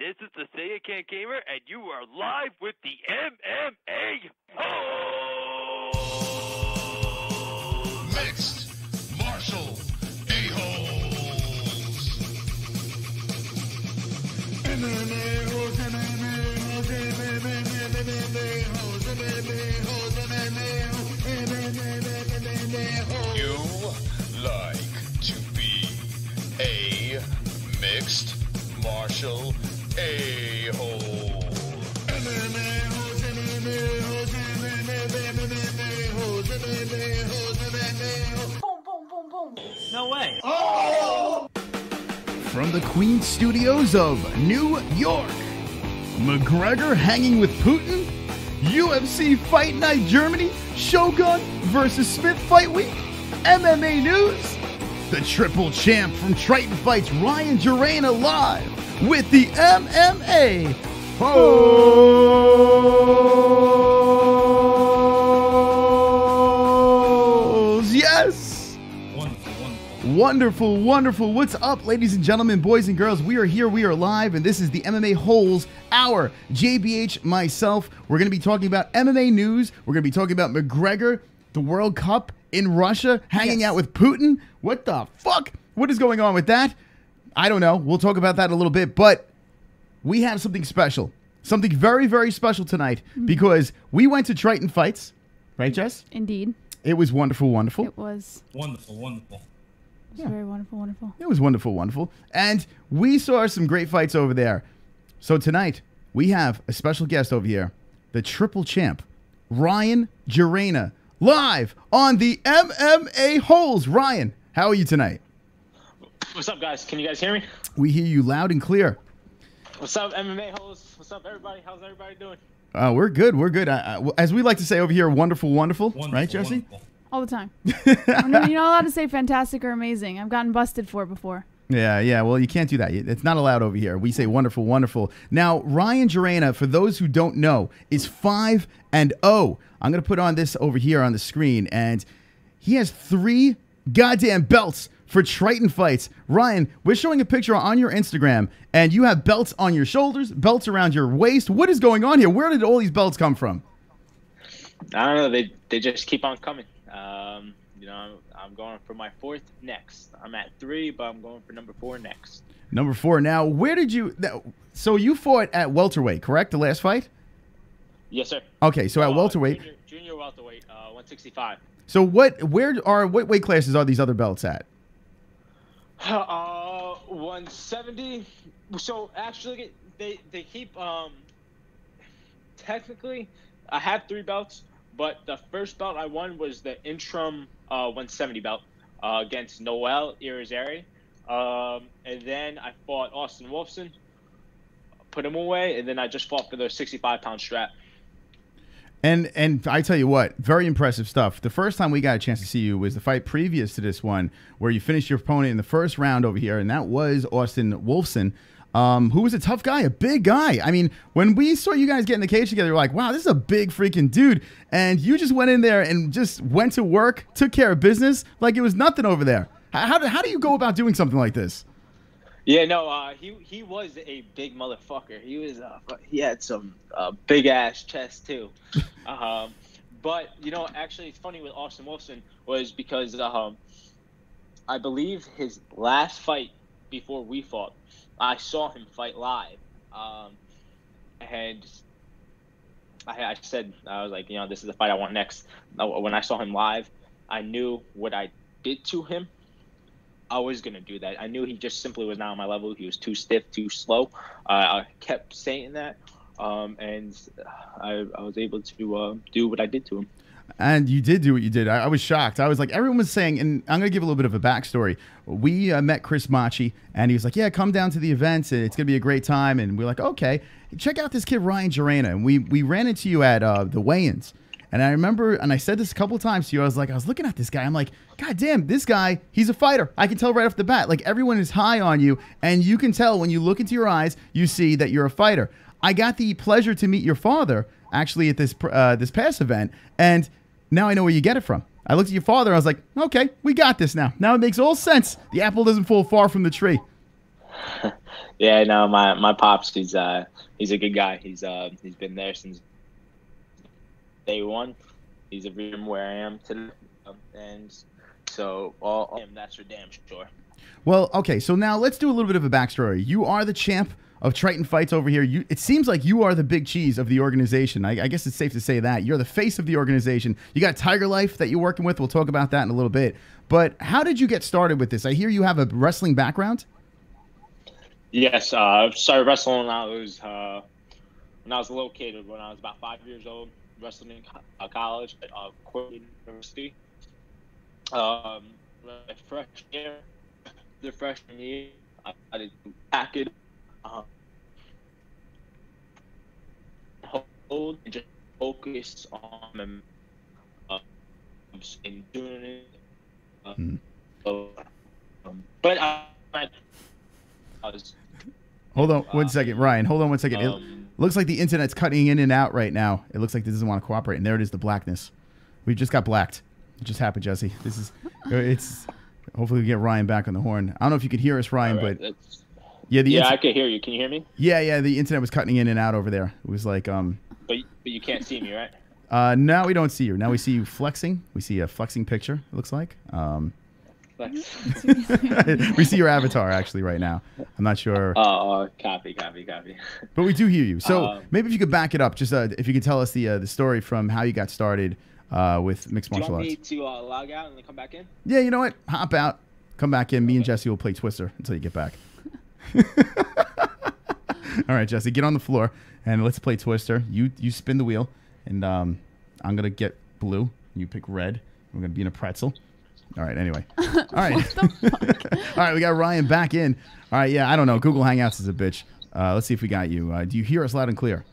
This is the Say It Can't Gamer, and you are live with the MMA. Oh! Mixed martial a-holes. You like to be a mixed martial a-hole. No way. Oh! From the Queen Studios of New York, McGregor hanging with Putin, UFC Fight Night Germany, Shogun versus Smith Fight Week, MMA News, the triple champ from Triton Fights, Ryan Gerena, live with the MMA Holes. Yes! Wonderful, wonderful. What's up, ladies and gentlemen, boys and girls? We are here, we are live, and this is the MMA Holes Hour. JBH, myself, we're going to be talking about MMA news. We're going to be talking about McGregor, the World Cup in Russia, hanging out with Putin. What the fuck? What is going on with that? I don't know. We'll talk about that a little bit, but we have something special. Something very, very special tonight because we went to Triton Fights. Right, Jess? Indeed. It was wonderful, wonderful. It was. Wonderful, wonderful. It was very wonderful, wonderful. It was wonderful, wonderful. And we saw some great fights over there. So tonight, we have a special guest over here, the triple champ, Ryan Gerena, live on the MMA Holes. Ryan, how are you tonight? What's up, guys? Can you guys hear me? We hear you loud and clear. What's up, MMA hosts? What's up, everybody? How's everybody doing? We're good. We're good. As we like to say over here, wonderful, wonderful. Right, Jesse? Wonderful. All the time. You're not allowed to say fantastic or amazing. I've gotten busted for it before. Yeah. Well, you can't do that. It's not allowed over here. We say wonderful, wonderful. Now, Ryan Gerena, for those who don't know, is 5-0. I'm going to put on this over here on the screen, and he has 3 goddamn belts for Triton Fights. Ryan, we're showing a picture on your Instagram, and you have belts on your shoulders, belts around your waist. What is going on here? Where did all these belts come from? I don't know. They just keep on coming. I'm going for my 4th next. I'm at 3, but I'm going for number 4 next. Number 4. Now, where did you... So you fought at welterweight, correct, the last fight? Yes, sir. Okay, so at welterweight... Junior welterweight, 165. So what weight classes are these other belts at? 170. So actually, they keep technically, I have 3 belts, but the first belt I won was the interim 170 belt against Noel Irizarry, and then I fought Austin Wolfson, put him away, and then I just fought for the 65-pound strap. And I tell you what, very impressive stuff. The first time we got a chance to see you was the fight previous to this one, where you finished your opponent in the first round over here, and that was Austin Wolfson, who was a tough guy, a big guy. I mean, when we saw you guys get in the cage together, we were like, wow, this is a big freaking dude. And you just went in there and just went to work, took care of business like it was nothing over there. How do you go about doing something like this? Yeah, no, he was a big motherfucker. He had some big ass chest too. But actually, it's funny with Austin Wolfson was because I believe his last fight before we fought, I saw him fight live, and I said, I was like, this is the fight I want next. When I saw him live, I knew what I did to him. I was going to do that. I knew he just simply was not on my level. He was too stiff, too slow. I kept saying that, and I was able to do what I did to him. And you did do what you did. I was shocked. I was like, everyone was saying, and I'm going to give a little bit of a backstory. We met Chris Machi, and he was like, yeah, come down to the event. It's going to be a great time. And we were like, okay, check out this kid, Ryan Gerena. And we ran into you at the weigh-ins. And I remember, and I said this a couple of times to you, I was looking at this guy. I'm like, God damn, this guy, he's a fighter. I can tell right off the bat. Like, everyone is high on you, and you can tell when you look into your eyes, you see that you're a fighter. I got the pleasure to meet your father, actually, at this past event, and now I know where you get it from. I looked at your father, and I was like, okay, we got this now. Now it makes all sense. The apple doesn't fall far from the tree. Yeah, no, my pops, he's a good guy. He's been there since day one. He's a reason where I am today, and so all that's for damn sure. Well, okay, so now let's do a little bit of a backstory. You are the champ of Triton Fights over here. It seems like you are the big cheese of the organization. I guess it's safe to say that. You're the face of the organization. You got Tiger Life that you're working with. We'll talk about that in a little bit. But how did you get started with this? I hear you have a wrestling background. Yes, I started wrestling when I was a little kid, when I was about 5 years old, wrestling in college at Cortland University. My freshman year, I did pack it, hold, and just focus on in doing it. But I was. Hold on one second, Ryan. Hold on one second. It looks like the internet's cutting in and out right now. It looks like this doesn't want to cooperate. And there it is, the blackness. We just got blacked. It just happened, Jesse. It's. Hopefully we get Ryan back on the horn. I don't know if you could hear us, Ryan, right, but I can hear you. Can you hear me? Yeah. The internet was cutting in and out over there. It was like But you can't see me, right? Now we don't see you. Now we see you flexing. We see a flexing picture. It looks like. We see your avatar actually right now. I'm not sure. Copy. But we do hear you. So maybe if you could back it up, just if you could tell us the story from how you got started with mixed martial arts. Do you want me to log out and then come back in? Yeah, you know what? Hop out, come back in. Me and Jesse will play Twister until you get back. All right, Jesse, get on the floor and let's play Twister. You spin the wheel, and I'm gonna get blue. You pick red. We're gonna be in a pretzel. All right. Anyway. All right. All right. We got Ryan back in. All right. Yeah. I don't know. Google Hangouts is a bitch. Let's see if we got you. Do you hear us loud and clear?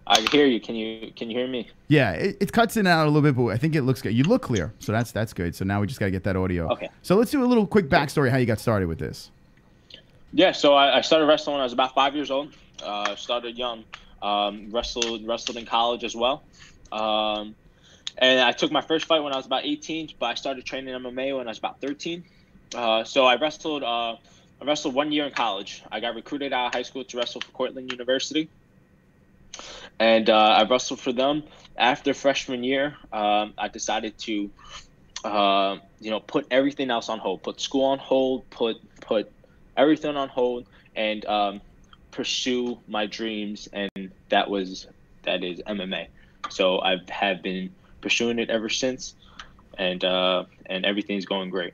I hear you. Can you hear me? Yeah. It cuts in and out a little bit, but I think it looks good. You look clear, so that's good. So now we just gotta get that audio. Okay. So let's do a little quick backstory how you got started with this. Yeah. So I started wrestling when I was about 5 years old. Started young. Wrestled in college as well. And I took my first fight when I was about 18, but I started training MMA when I was about 13. So I wrestled 1 year in college. I got recruited out of high school to wrestle for Cortland University. And I wrestled for them. After freshman year, I decided to, put everything else on hold, put school on hold, put everything on hold, and pursue my dreams. And that is MMA. So I have been pursuing it ever since, and everything's going great.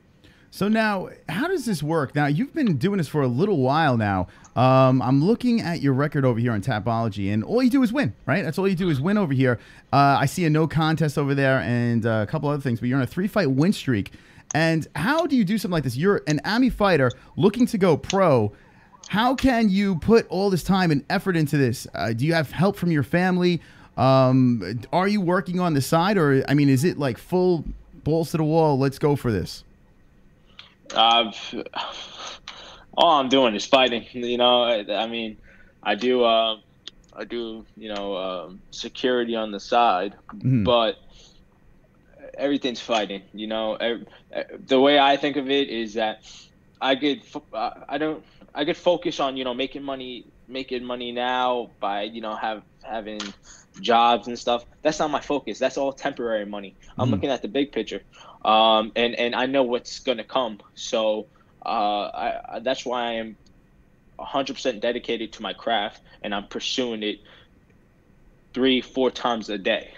So now, how does this work? Now, you've been doing this for a little while now. I'm looking at your record over here on Tapology, and all you do is win, right? That's all you do is win over here. I see a no contest over there and a couple other things, but you're on a 3-fight win streak. And how do you do something like this? You're an AMI fighter looking to go pro. How can you put all this time and effort into this? Do you have help from your family? Are you working on the side, or I mean, is it like full balls to the wall? Let's go for this. All I'm doing is fighting. I mean, I do security on the side, but everything's fighting. The way I think of it is that I could focus on making money now by having jobs and stuff. That's not my focus. That's all temporary money. I'm looking at the big picture, and I know what's gonna come. So that's why I am 100% dedicated to my craft, and I'm pursuing it 3-4 times a day.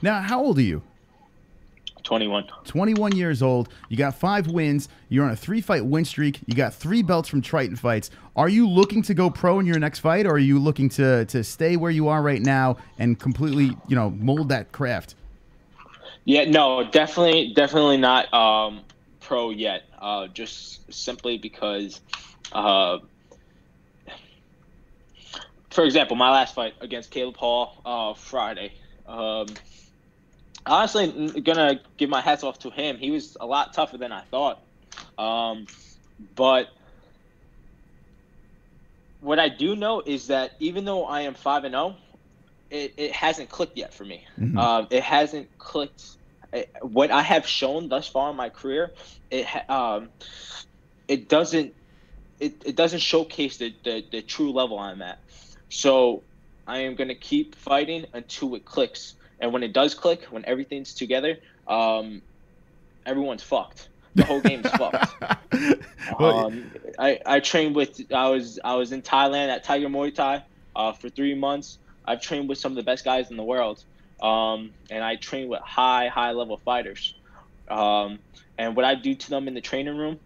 Now, how old are you? 21. 21 years old. You got 5 wins. You're on a 3-fight win streak. You got 3 belts from Triton Fights. Are you looking to go pro in your next fight, or are you looking to stay where you are right now and completely, mold that craft? Yeah, no, definitely not pro yet. Just simply because, for example, my last fight against Caleb Hall Friday. Honestly, gonna give my hats off to him. He was a lot tougher than I thought. But what I do know is that even though I am 5-0, it hasn't clicked yet for me. It hasn't clicked. What I have shown thus far in my career, it doesn't it doesn't showcase the true level I'm at. So I am gonna keep fighting until it clicks. And when it does click, when everything's together, everyone's fucked. The whole game's fucked. Well, I trained with I was in Thailand at Tiger Muay Thai for 3 months. I've trained with some of the best guys in the world, and I train with high level fighters. And what I do to them in the training room,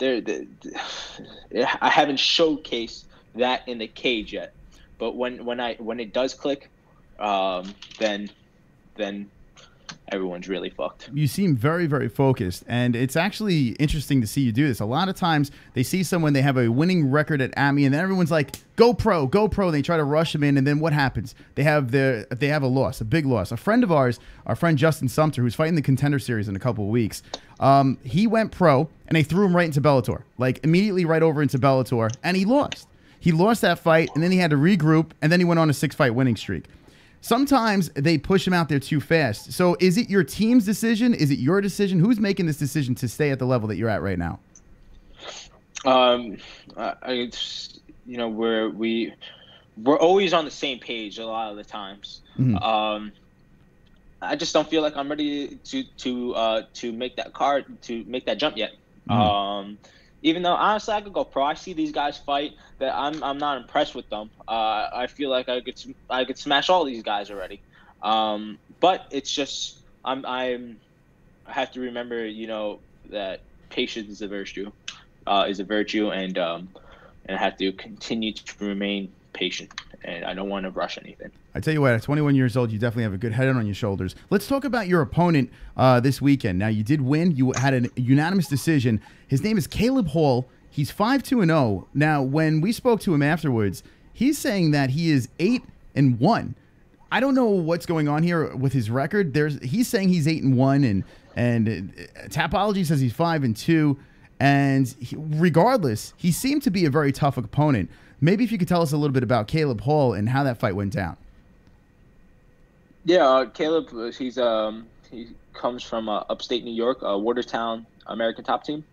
I haven't showcased that in the cage yet. But when it does click, then everyone's really fucked. You seem very, very focused, and it's actually interesting to see you do this. A lot of times they see someone, they have a winning record at AMI, and then everyone's like, go pro, go pro. And they try to rush them in, and then what happens? They have a loss, a big loss. A friend of ours, our friend Justin Sumter, who's fighting the Contender Series in a couple of weeks, he went pro, and they threw him right into Bellator, like immediately right over into Bellator, and he lost. He lost that fight, and then he had to regroup, and then he went on a 6-fight winning streak. Sometimes they push him out there too fast. So is it your team's decision? Is it your decision? Who's making this decision to stay at the level that you're at right now? We're always on the same page a lot of the times. Mm-hmm. I just don't feel like I'm ready to make that jump yet. Mm-hmm. Even though honestly I could go pro, I see these guys fight that I'm not impressed with them. I feel like I could smash all these guys already. But it's just I have to remember, that patience is a virtue, and I have to continue to remain patient, and I don't want to rush anything. I tell you what, at 21 years old, you definitely have a good head on your shoulders. Let's talk about your opponent this weekend. Now, you did win. You had a unanimous decision. His name is Caleb Hall. He's 5-2-0. Now, when we spoke to him afterwards, he's saying that he is 8-1. I don't know what's going on here with his record. He's saying he's 8-1, and Tapology says he's 5-2. And regardless, he seemed to be a very tough opponent. Maybe if you could tell us a little bit about Caleb Hall and how that fight went down. Yeah, Caleb, he comes from upstate New York, Watertown American Top Team.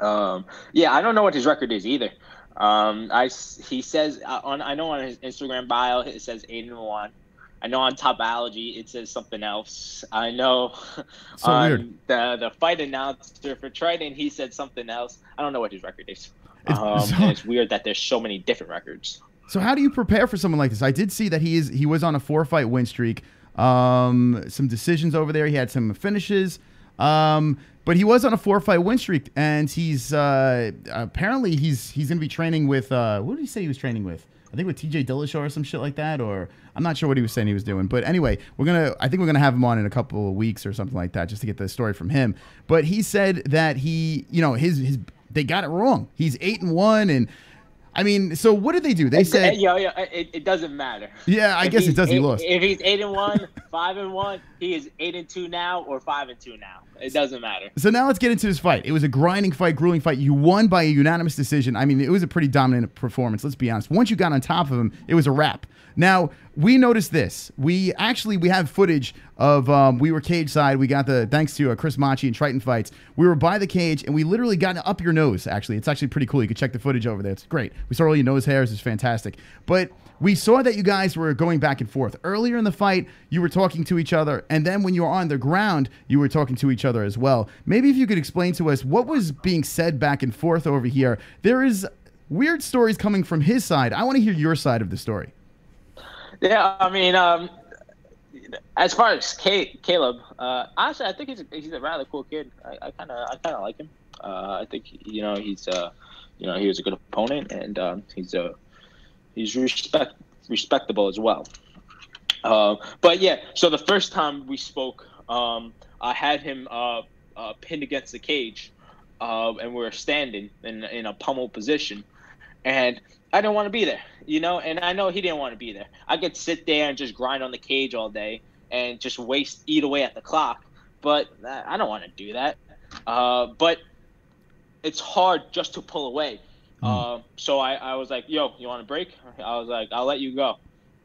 Yeah, I don't know what his record is either. He says I know on his Instagram bio it says 8-1. I know on Topology it says something else. I know so on weird. the fight announcer for Trident he said something else. I don't know what his record is. It's and it's weird that there's so many different records. So how do you prepare for someone like this? I did see that he was on a 4-fight win streak. Some decisions over there. He had some finishes. But he was on a 4-fight win streak, and he's apparently he's going to be training with what did he say he was training with? I think with TJ Dillashaw or some shit like that, or I'm not sure what he was saying he was doing. But anyway, I think we're gonna have him on in a couple of weeks or something like that, just to get the story from him. But he said that they got it wrong. He's 8-1, and I mean, so what did they do? They said, it doesn't matter. Yeah, I guess it does. He lost. If he's 8-1, 5-1, he is 8-2 now or 5-2 now. It doesn't matter. So now let's get into this fight. It was a grinding fight, grueling fight. You won by a unanimous decision. I mean, it was a pretty dominant performance. Let's be honest. Once you got on top of him, it was a wrap. Now, we noticed this. We have footage of, we were cage side. We got thanks to Chris Machi and Triton Fights. We were by the cage, and we literally got up your nose, actually. It's actually pretty cool. You can check the footage over there. It's great. We saw all your nose hairs. It's fantastic. But we saw that you guys were going back and forth. Earlier in the fight, you were talking to each other, and then when you were on the ground, you were talking to each other as well. Maybe if you could explain to us what was being said back and forth over here. There is weird stories coming from his side. I want to hear your side of the story. Yeah, I mean, as far as Caleb, honestly, I think he's a rather cool kid. I kind of like him. I think he was a good opponent, and he's respectable as well. But yeah, so the first time we spoke, I had him pinned against the cage, and we were standing in a pummel position, and I didn't want to be there, and I know he didn't want to be there. I could sit there and just grind on the cage all day and just eat away at the clock, but I don't want to do that. But it's hard just to pull away. So I was like, yo, you want a break? I was like, I'll let you go.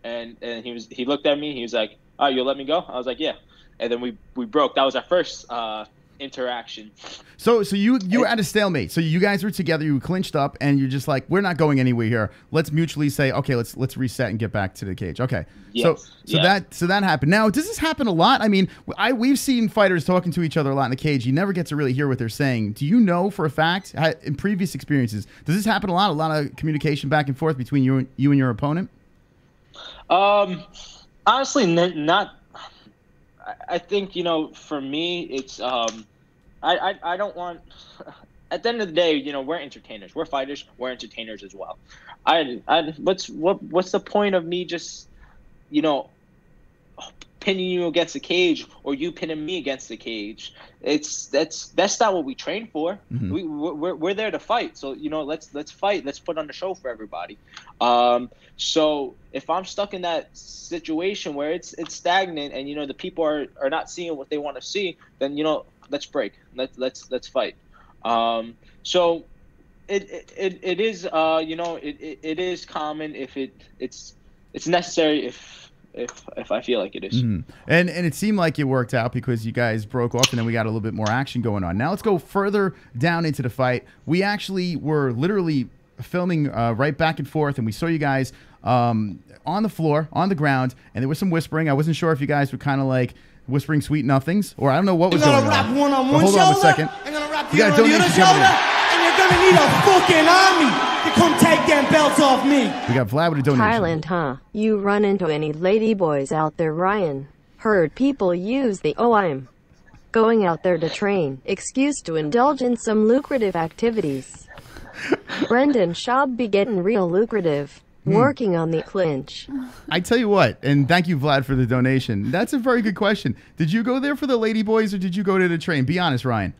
And he looked at me. He was like, oh, you'll let me go? I was like, yeah. And then we broke. That was our first interaction. So you were at a stalemate. So you guys were together. You clinched up, and you're just like, we're not going anywhere here. Let's mutually say, okay, let's reset and get back to the cage. Okay. Yes. So that happened. Now, does this happen a lot? I mean, we've seen fighters talking to each other a lot in the cage. You never get to really hear what they're saying. Do you know for a fact, in previous experiences, does this happen a lot? A lot of communication back and forth between you and your opponent? Honestly, not. I think, for me, it's I don't want. At the end of the day, we're entertainers. We're fighters. We're entertainers as well. What's the point of me just, pinning you against the cage or you pinning me against the cage? That's not what we train for. Mm-hmm. We're there to fight. So let's fight. Let's put on a show for everybody. So if I'm stuck in that situation where it's stagnant and the people are not seeing what they want to see, then let's break. Let's fight. So it is it is common if it's necessary if I feel like it is. Mm-hmm. And it seemed like it worked out because you guys broke off and then we got a little bit more action going on. Now let's go further down into the fight. We actually were literally filming right back and forth, and we saw you guys on the floor, on the ground, and there was some whispering. I wasn't sure if you guys were kind of like whispering sweet nothings, or I don't know what was going on. Rap one on But one hold shoulder, on a second. I'm gonna rap You you got on the other donations coming shoulder, in. and you're gonna need a fucking army to come take them belts off me. We got Vlad with a donation. Thailand, huh? You run into any lady boys out there, Ryan? Heard people use the I'm going out there to train excuse to indulge in some lucrative activities. Brendan Schaub be getting real lucrative. Working on the clinch. I tell you what, and thank you, Vlad, for the donation. That's a very good question. Did you go there for the lady boys or did you go to the train? Be honest, Ryan.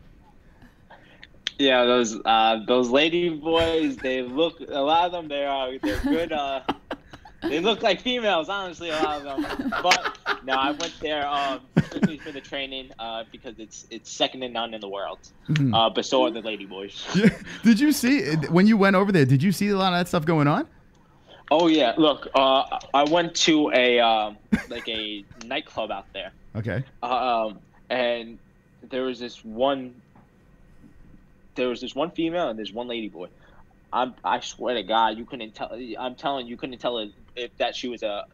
Yeah, those lady boys, they look, a lot of them, they're good. They look like females, honestly, a lot of them. But no, I went there strictly for the training because it's second to none in the world. Mm-hmm. But so are the lady boys. Did you see, when you went over there, did you see a lot of that stuff going on? Oh yeah, look, I went to a nightclub out there. Okay. And there was this one female and there's one lady boy. I swear to God, you couldn't tell. I'm telling you, couldn't tell if that she was a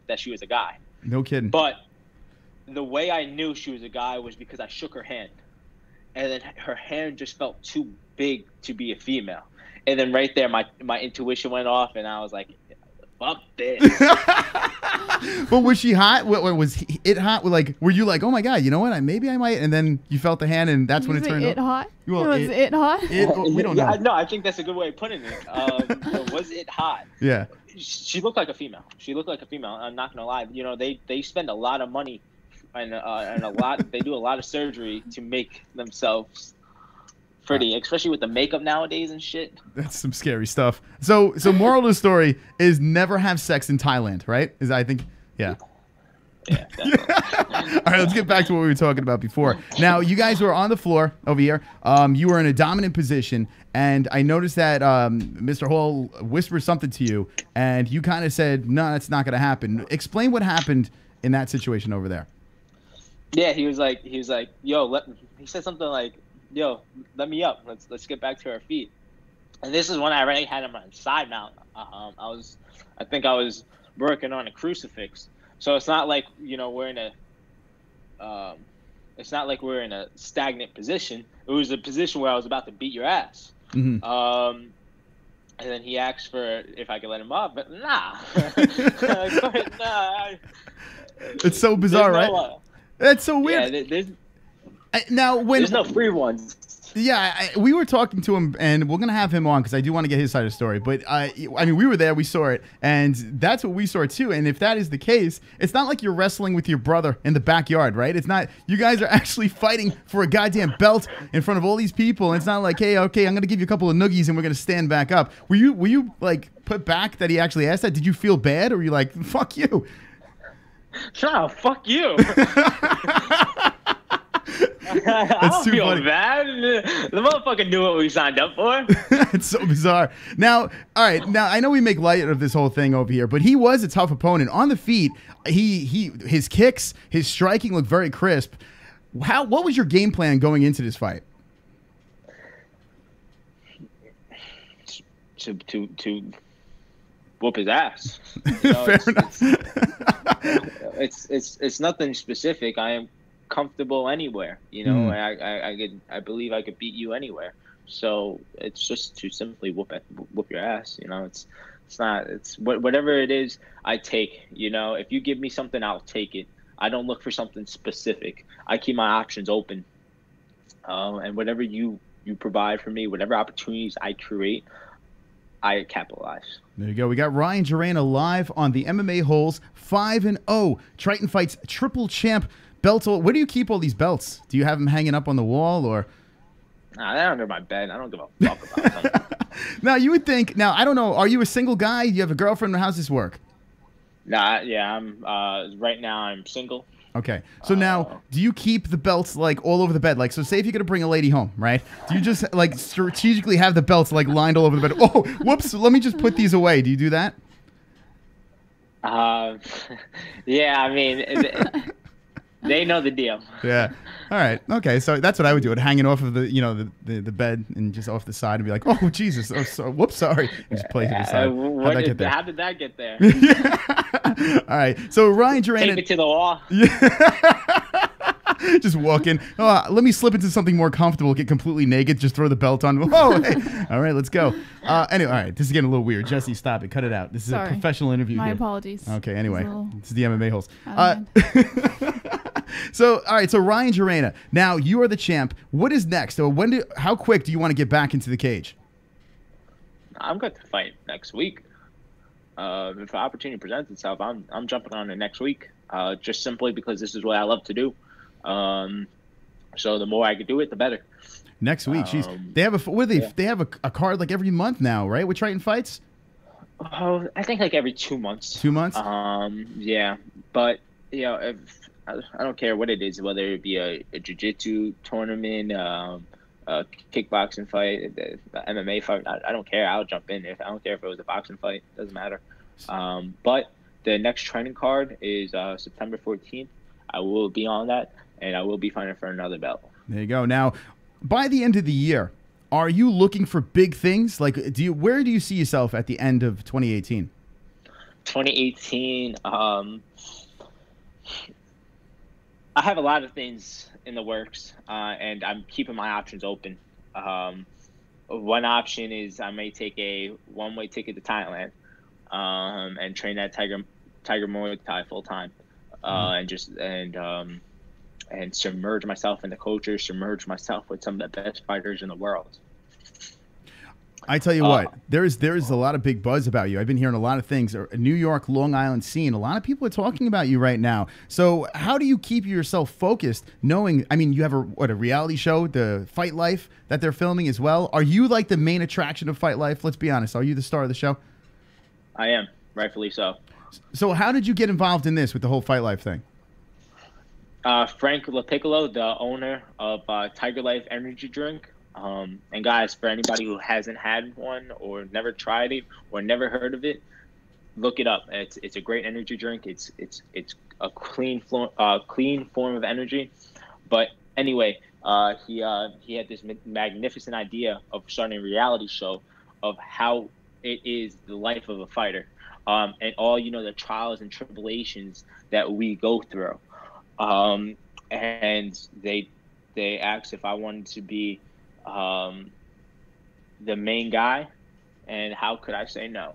guy. No kidding. But the way I knew she was a guy was because I shook her hand, and then her hand just felt too big to be a female. And then right there, my intuition went off, and I was like, fuck this. But was she hot? Was it hot? Like, were you like, oh my God, you know what? Maybe I might. And then you felt the hand, and that's when it turned it on. hot? Well, was it hot? We don't know. Yeah, no, I think that's a good way of putting it. Was it hot? Yeah. She looked like a female. I'm not gonna lie. They spend a lot of money and a lot. They do a lot of surgery to make themselves pretty, especially with the makeup nowadays and shit. That's some scary stuff. So moral of the story is never have sex in Thailand, right? Yeah. Yeah. All right, let's get back to what we were talking about before. Now, you guys were on the floor over here. You were in a dominant position, and I noticed that Mr. Hall whispered something to you, and you kind of said, no, that's not going to happen. Explain what happened in that situation over there. Yeah, he was like, yo, he said something like, yo, let me up. Let's get back to our feet. And this is when I already had him on side mount. I think I was working on a crucifix. So it's not like we're in a stagnant position. It was a position where I was about to beat your ass. Mm-hmm. And then he asked for if I could let him up, but nah. It's so bizarre, right? That's so weird. Yeah, there's no free ones. Yeah, we were talking to him, and we're going to have him on because I do want to get his side of the story. But, we were there. We saw it, and that's what we saw, too. And if that is the case, it's not like you're wrestling with your brother in the backyard, right? It's not. You guys are actually fighting for a goddamn belt in front of all these people. And it's not like, hey, okay, I'm going to give you a couple of noogies, and we're going to stand back up. Were you like, put back that he actually asked that? Did you feel bad, or were you like, fuck you? No, fuck you. That's I don't feel bad. The motherfucker knew what we signed up for. It's so bizarre. Now, all right. Now, I know we make light of this whole thing over here, but he was a tough opponent. On the feet, his kicks, his striking looked very crisp. What was your game plan going into this fight? To whoop his ass. Fair enough. It's nothing specific. I am comfortable anywhere. I believe I could beat you anywhere. So it's just to simply whoop your ass. It's whatever it is I take. If you give me something, I'll take it. I don't look for something specific. I keep my options open. And whatever you provide for me, whatever opportunities I create, I capitalize. There you go. We got Ryan Gerena live on the MMA Holes 5-0 Triton Fights triple champ belts. Where do you keep all these belts? Do you have them hanging up on the wall or? Nah, they're under my bed. I don't give a fuck about them. Now you would think. Now I don't know. Are you a single guy? Do you have a girlfriend? How's this work? Nah, yeah. I'm right now. I'm single. Okay. So now, do you keep the belts like all over the bed? Like, so say if you're gonna bring a lady home, right? Do you just like strategically have the belts like lined all over the bed? Oh, whoops! Let me just put these away. Do you do that? Yeah. I mean, they know the deal. Yeah. All right. Okay. So that's what I would do. It hanging off of the bed and just off the side and be like, oh Jesus, whoops, sorry. And just play to the side. How did that get there? All right. So Ryan Gerena. Tape it to the wall. Just walk in. Oh, let me slip into something more comfortable. Get completely naked. Just throw the belt on. Oh, hey. All right. Let's go. Anyway, all right. This is getting a little weird. Jesse, stop it. Cut it out. This is a professional interview. My here. apologies. Okay. Anyway, this is the MMA Holes. So, all right. So Ryan Gerena. Now you are the champ. What is next? So how quick do you want to get back into the cage? I'm going to fight next week. If an opportunity presents itself, I'm jumping on it next week. Just simply because this is what I love to do. So the more I could do it, the better. Next week, jeez. They have they have a card like every month now, right? With Triton Fights. Oh, I think like every 2 months. 2 months. Yeah, but if I don't care what it is, whether it be a jiu-jitsu tournament, a kickboxing fight, a MMA fight. I don't care. I'll jump in. I don't care if it was a boxing fight. Doesn't matter. But the next training card is September 14th. I will be on that, and I will be fighting for another belt. There you go. Now, by the end of the year, are you looking for big things? Like, where do you see yourself at the end of 2018? 2018. I have a lot of things in the works, and I'm keeping my options open. One option is I may take a one-way ticket to Thailand and train at Tiger Muay Thai full time, and submerge myself in the culture, submerge myself with some of the best fighters in the world. I tell you what, there is a lot of big buzz about you. I've been hearing a lot of things. New York, Long Island scene. A lot of people are talking about you right now. So how do you keep yourself focused, knowing? I mean, you have a reality show, the Fight Life, that they're filming as well. Are you like the main attraction of Fight Life? Let's be honest. Are you the star of the show? I am, rightfully so. So how did you get involved in this with the whole Fight Life thing? Frank LaPiccolo, the owner of Tiger Life Energy Drink. And guys, for anybody who hasn't had one or never tried it or never heard of it, look it up. It's a great energy drink. It's a clean form of energy. But anyway, he had this magnificent idea of starting a reality show of how it is the life of a fighter, and all the trials and tribulations that we go through. And they asked if I wanted to be the main guy, and how could I say no?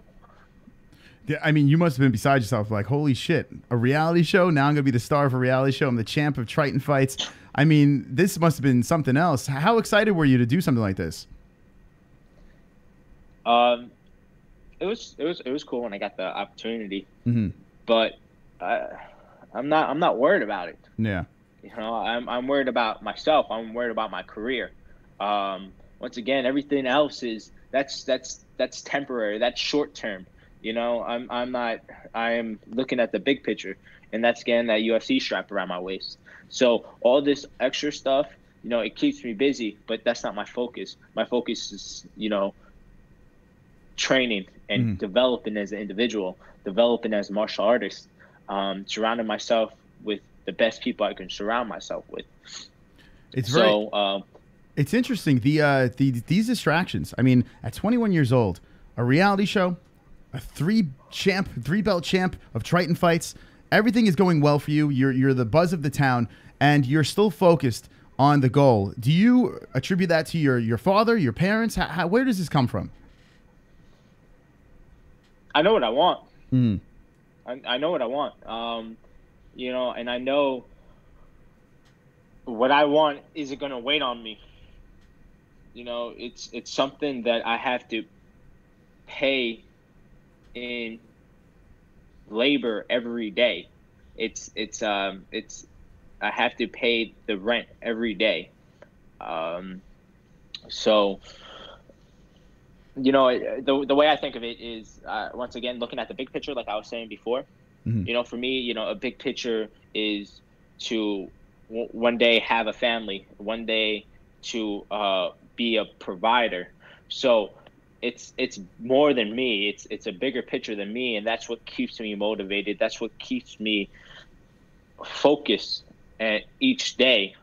Yeah, I mean, you must have been beside yourself, like, holy shit, a reality show? Now I'm going to be the star of a reality show. I'm the champ of Triton Fights. I mean, this must have been something else. How excited were you to do something like this? It was cool when I got the opportunity, but I'm not worried about it. Yeah. I'm worried about myself. I'm worried about my career. Once again, everything else that's temporary. That's short term. I am looking at the big picture, and that's getting that UFC strap around my waist. So all this extra stuff, it keeps me busy, but that's not my focus. My focus is, training and developing as an individual, developing as a martial artist, surrounding myself with the best people I can surround myself with. It's very. So It's interesting. These distractions. I mean, at 21 years old, a reality show, a three belt champ of Triton fights. Everything is going well for you. You're the buzz of the town, and you're still focused on the goal. Do you attribute that to your father, your parents? Where does this come from? I know what I want. Mm. I know what I want. You know, and I know what I want isn't going to wait on me. You know, it's something that I have to pay in labor every day. It's I have to pay the rent every day. So you know, the way I think of it is once again looking at the big picture, like I was saying before. Mm-hmm. You know, for me, you know, a big picture is to one day have a family, one day to be a provider. So it's more than me. It's a bigger picture than me, and that's what keeps me motivated. That's what keeps me focused each day.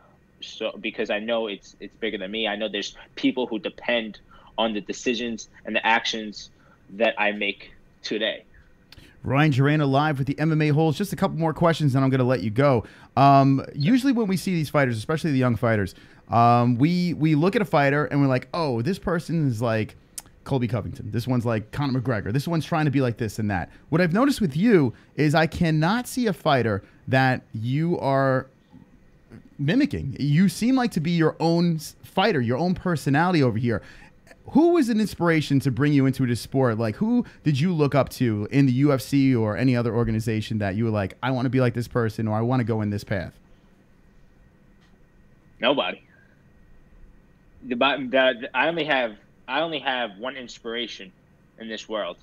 So because I know it's bigger than me. I know there's people who depend on the decisions and the actions that I make today. Ryan Gerena live with the MMA Holes. Just a couple more questions, and I'm going to let you go. Usually when we see these fighters, especially the young fighters, we look at a fighter and we're like, oh, this person is like Colby Covington. This one's like Conor McGregor. This one's trying to be like this and that. What I've noticed with you is I cannot see a fighter that you are mimicking. You seem like to be your own fighter, your own personality over here. Who was an inspiration to bring you into this sport? Like, who did you look up to in the UFC or any other organization that you were like, I want to be like this person, or I want to go in this path? Nobody. I only have one inspiration in this world,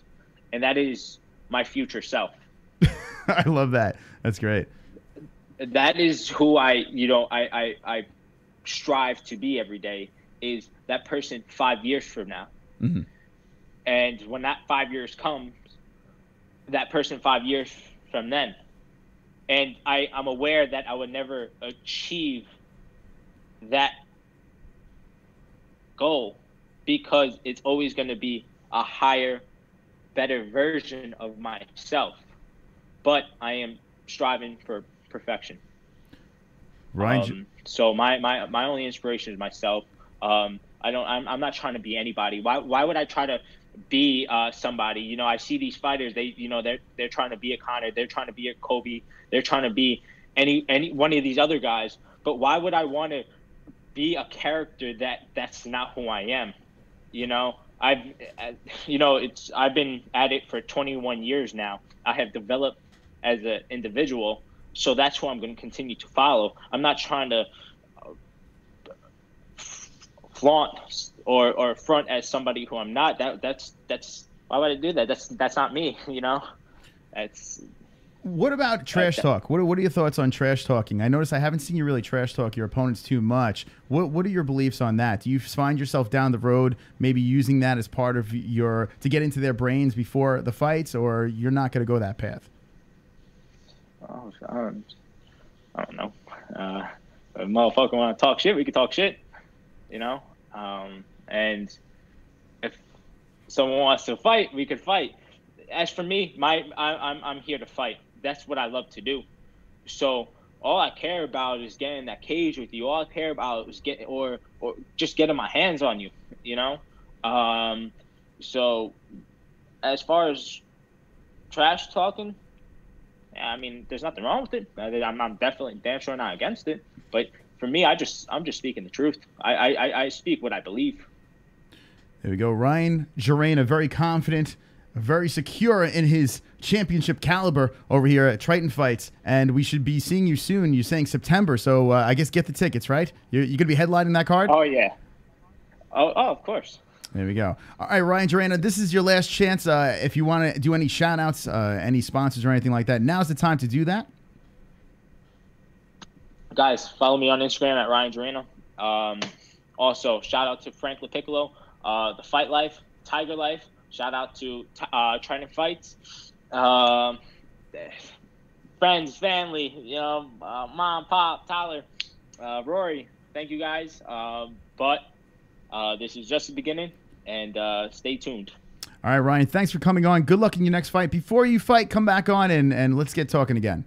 and that is my future self. I love that. That's great. That is who I strive to be every day. Is that person 5 years from now. Mm-hmm. And when that 5 years comes, that person 5 years from then. And I'm aware that I would never achieve that goal because it's always going to be a higher, better version of myself. But I am striving for perfection. Ryan, so my only inspiration is myself. I'm not trying to be anybody. Why would I try to be somebody? You know, I see these fighters. They're trying to be a Conor. They're trying to be a Kobe. They're trying to be any one of these other guys. But why would I want to be a character that's not who I am? You know, I've been at it for 21 years now. I have developed as an individual, so that's who I'm going to continue to follow. I'm not trying to flaunt or front as somebody who I'm not. That's why would I do that? That's not me, you know. What about trash talk? What are your thoughts on trash talking? I notice I haven't seen you really trash talk your opponents too much. What are your beliefs on that? Do you find yourself down the road maybe using that as part of to get into their brains before the fights, or you're not going to go that path? Oh, I don't know. If a motherfucker want to talk shit, we can talk shit. You know, and if someone wants to fight, we could fight. As for me, I'm here to fight. That's what I love to do. So all I care about is getting in that cage with you. All I care about is or just getting my hands on you. You know, so as far as trash talking, I mean, there's nothing wrong with it. I'm definitely damn sure not against it, but. For me, I'm just speaking the truth. I speak what I believe. There we go. Ryan Gerena, very confident, very secure in his championship caliber over here at Triton Fights. And we should be seeing you soon. You're saying September, so I guess get the tickets, right? You're going to be headlining that card? Oh, yeah. Oh, of course. There we go. All right, Ryan Gerena, this is your last chance. If you want to do any shout-outs, any sponsors or anything like that, now's the time to do that. Guys, follow me on Instagram at Ryan Gerena. Also, shout out to Frank LaPiccolo, The Fight Life, Tiger Life. Shout out to Triton Fights. Frank friends, family, mom, pop, Tyler, Rory. Thank you guys. But this is just the beginning, and stay tuned. All right, Ryan, thanks for coming on. Good luck in your next fight. Before you fight, come back on and let's get talking again.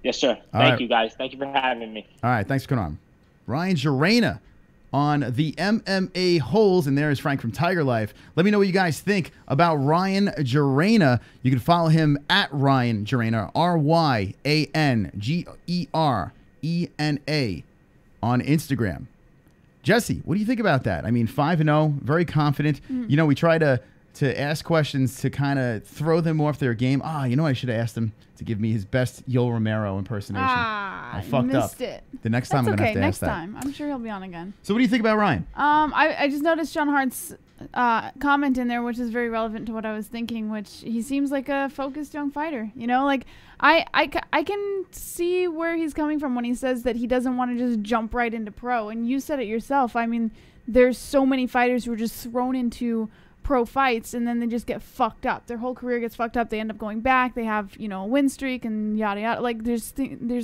Yes, sir. Thank you, guys. Thank you for having me. All right, thanks for coming on. Ryan Gerena on the MMA Holes, and there is Frank from Tiger Life. Let me know what you guys think about Ryan Gerena. You can follow him at Ryan Gerena, RyanGerena on Instagram. Jesse, what do you think about that? I mean, 5-0, very confident. You know, we try to ask questions to kind of throw them off their game. You know, I should have asked him to give me his best Yoel Romero impersonation. I fucked up. It. The next time I'm going to have to ask that. Next time. I'm sure he'll be on again. So what do you think about Ryan? I just noticed Sean Hart's comment in there, which is very relevant to what I was thinking, which he seems like a focused young fighter. You know, like I can see where he's coming from when he says that he doesn't want to just jump right into pro. And you said it yourself. I mean, there's so many fighters who are just thrown into pro fights and then they just get fucked up. Their whole career gets fucked up. They end up going back. They have, a win streak and yada yada. Like there's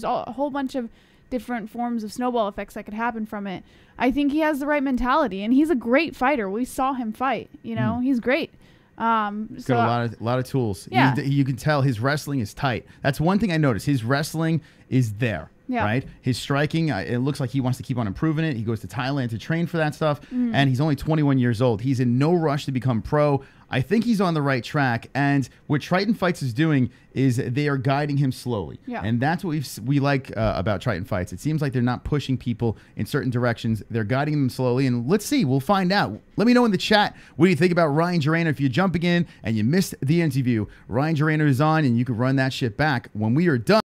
a whole bunch of different forms of snowball effects that could happen from it. I think he has the right mentality, and he's a great fighter. We saw him fight. He's great. He's got a lot of tools. Yeah. You can tell his wrestling is tight. That's one thing I noticed. His wrestling is there. Yeah. Right? His striking, it looks like he wants to keep on improving it. He goes to Thailand to train for that stuff, and he's only 21 years old. He's in no rush to become pro. I think he's on the right track, and what Triton Fights is doing is they are guiding him slowly. Yeah. And that's what we like about Triton Fights. It seems like they're not pushing people in certain directions. They're guiding them slowly, and let's see. We'll find out. Let me know in the chat what do you think about Ryan Gerena. If you're jumping in and you missed the interview, Ryan Gerena is on, and you can run that shit back when we are done.